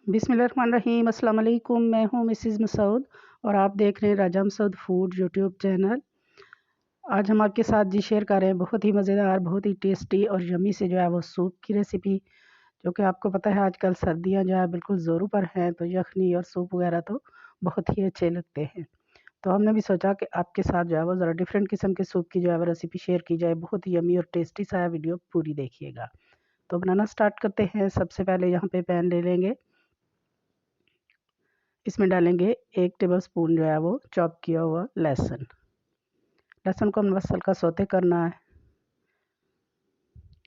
बिस्मिल्लाहिर्रहमानिर्रहीम। अस्सलाम वालेकुम। मैं हूँ मिसिज़ मसूद और आप देख रहे हैं राजा मसूद फूड यूट्यूब चैनल। आज हम आपके साथ जी शेयर कर रहे हैं बहुत ही मज़ेदार, बहुत ही टेस्टी और यम्मी से जो है वो सूप की रेसिपी, जो कि आपको पता है आजकल सर्दियाँ जो है बिल्कुल ज़ोरों पर हैं, तो यखनी और सूप वगैरह तो बहुत ही अच्छे लगते हैं। तो हमने भी सोचा कि आपके साथ जो है वो ज़रा डिफरेंट किस्म के सूप की जो है वो रेसिपी शेयर की जाए। बहुत ही यम्मी और टेस्टी सा है, वीडियो पूरी देखिएगा। तो बनाना स्टार्ट करते हैं। सबसे पहले यहाँ पे पैन ले लेंगे, इसमें डालेंगे 1 टेबलस्पून जो है वो चॉप किया हुआ लहसुन। लहसुन को हमने बस हल्का सौते करना है।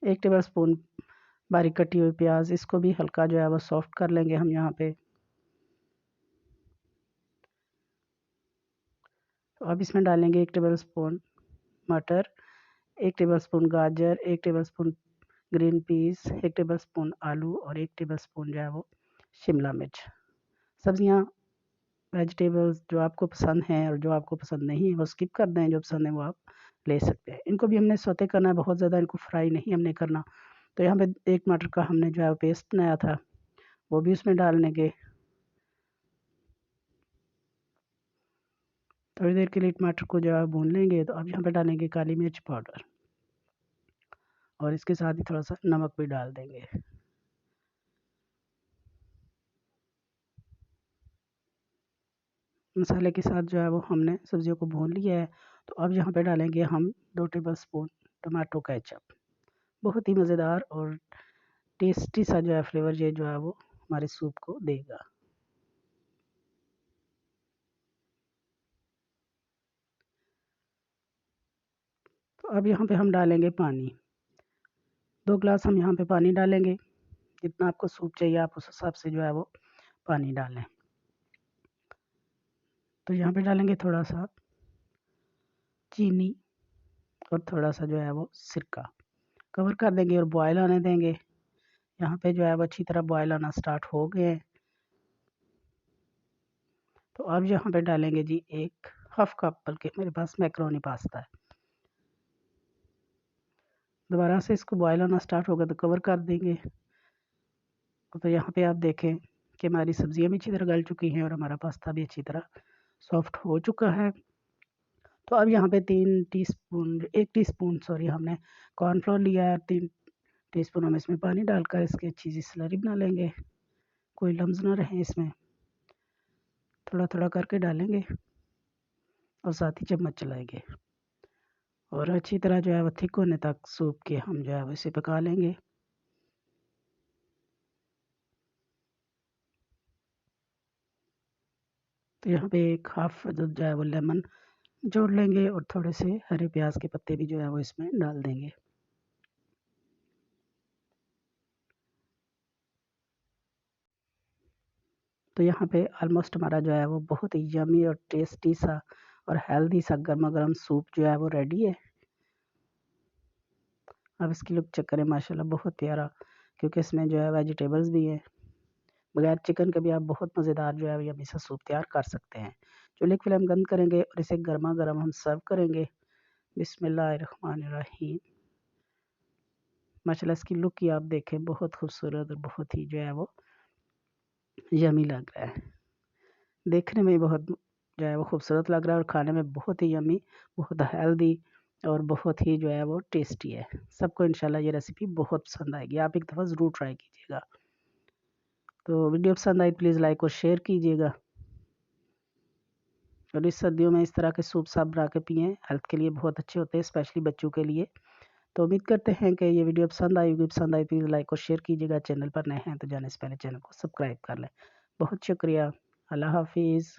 1 टेबलस्पून बारीक कटी हुई प्याज, इसको भी हल्का जो है वो सॉफ्ट कर लेंगे हम यहाँ पे। तो अब इसमें डालेंगे 1 टेबलस्पून मटर, 1 टेबलस्पून गाजर, 1 टेबलस्पून ग्रीन पीस, 1 टेबलस्पून आलू और 1 टेबलस्पून जो है वो शिमला मिर्च। सब्जियाँ वेजिटेबल्स जो आपको पसंद हैं और जो आपको पसंद नहीं है वो स्किप कर दें, जो पसंद है वो आप ले सकते हैं। इनको भी हमने सौते करना है, बहुत ज़्यादा इनको फ्राई नहीं हमने करना। तो यहाँ पे एक मटर का हमने जो है पेस्ट बनाया था वो भी उसमें डालने के। थोड़ी देर के लिए टमाटर को जो है भून लेंगे। तो अब यहाँ पे डालेंगे काली मिर्च पाउडर और इसके साथ ही थोड़ा सा नमक भी डाल देंगे। मसाले के साथ जो है वो हमने सब्जियों को भून लिया है। तो अब यहाँ पे डालेंगे हम 2 टेबलस्पून टमाटो केचप। बहुत ही मज़ेदार और टेस्टी सा जो है फ्लेवर ये जो है वो हमारे सूप को देगा। तो अब यहाँ पे हम डालेंगे पानी। 2 ग्लास हम यहाँ पे पानी डालेंगे। जितना आपको सूप चाहिए आप उस हिसाब से जो है वो पानी डालें। तो यहाँ पे डालेंगे थोड़ा सा चीनी और थोड़ा सा जो है वो सिरका। कवर कर देंगे और बॉयल आने देंगे। यहाँ पे जो है वो अच्छी तरह बॉयल आना स्टार्ट हो गए हैं। तो अब यहाँ पे डालेंगे जी 1 हाफ कप, बल्कि मेरे पास मैक्रोनी पास्ता है। दोबारा से इसको बॉयल आना स्टार्ट होगा तो कवर कर देंगे। तो यहाँ पे आप देखें कि हमारी सब्जियाँ भी अच्छी तरह गल चुकी हैं और हमारा पास्ता भी अच्छी तरह सॉफ्ट हो चुका है। तो अब यहाँ पे 1 टीस्पून सॉरी हमने कॉर्नफ्लोर लिया है। 3 टीस्पून हम इसमें पानी डालकर इसकी अच्छी सी स्लरी बना लेंगे, कोई लम्स ना रहे इसमें। थोड़ा थोड़ा करके डालेंगे और साथ ही चम्मच चलाएंगे और अच्छी तरह जो है वो थिक होने तक सूप के हम जो है वो इसे पका लेंगे। तो यहाँ पे 1 हाफ जो है वो लेमन जोड़ लेंगे और थोड़े से हरे प्याज के पत्ते भी जो है वो इसमें डाल देंगे। तो यहाँ पे ऑलमोस्ट हमारा जो है वो बहुत ही यमी और टेस्टी सा और हेल्दी सा गर्मा गर्म सूप जो है वो रेडी है। अब इसकी लुक चेक करें, माशाल्लाह बहुत प्यारा, क्योंकि इसमें जो है वेजिटेबल्स भी हैं। बगैर चिकन के भी आप बहुत मज़ेदार जो है यमी सा सूप तैयार कर सकते हैं। चूल्हे की फ्लेम बंद करेंगे और इसे गर्मा गर्म हम सर्व करेंगे। बिस्मिल्लाहिर्रहमानिर्रहीम। माशाल्लाह इसकी लुक ही आप देखें, बहुत खूबसूरत और बहुत ही जो है वो यमी लग रहा है। देखने में बहुत जो है वो खूबसूरत लग रहा है और खाने में बहुत ही यमी, बहुत हेल्दी और बहुत ही जो है वो टेस्टी है। सबको इंशाल्लाह ये रेसिपी बहुत पसंद आएगी। आप एक दफ़ा ज़रूर ट्राई कीजिएगा। तो वीडियो पसंद आई प्लीज़ लाइक और शेयर कीजिएगा। और इस सर्दियों में इस तरह के सूप साप बना के पिएँ, हेल्थ के लिए बहुत अच्छे होते हैं, स्पेशली बच्चों के लिए। तो उम्मीद करते हैं कि ये वीडियो पसंद आई होगी। पसंद आई प्लीज़ लाइक और शेयर कीजिएगा। चैनल पर नए हैं तो जाने से पहले चैनल को सब्सक्राइब कर लें। बहुत शुक्रिया। अल्लाह हाफ़िज़।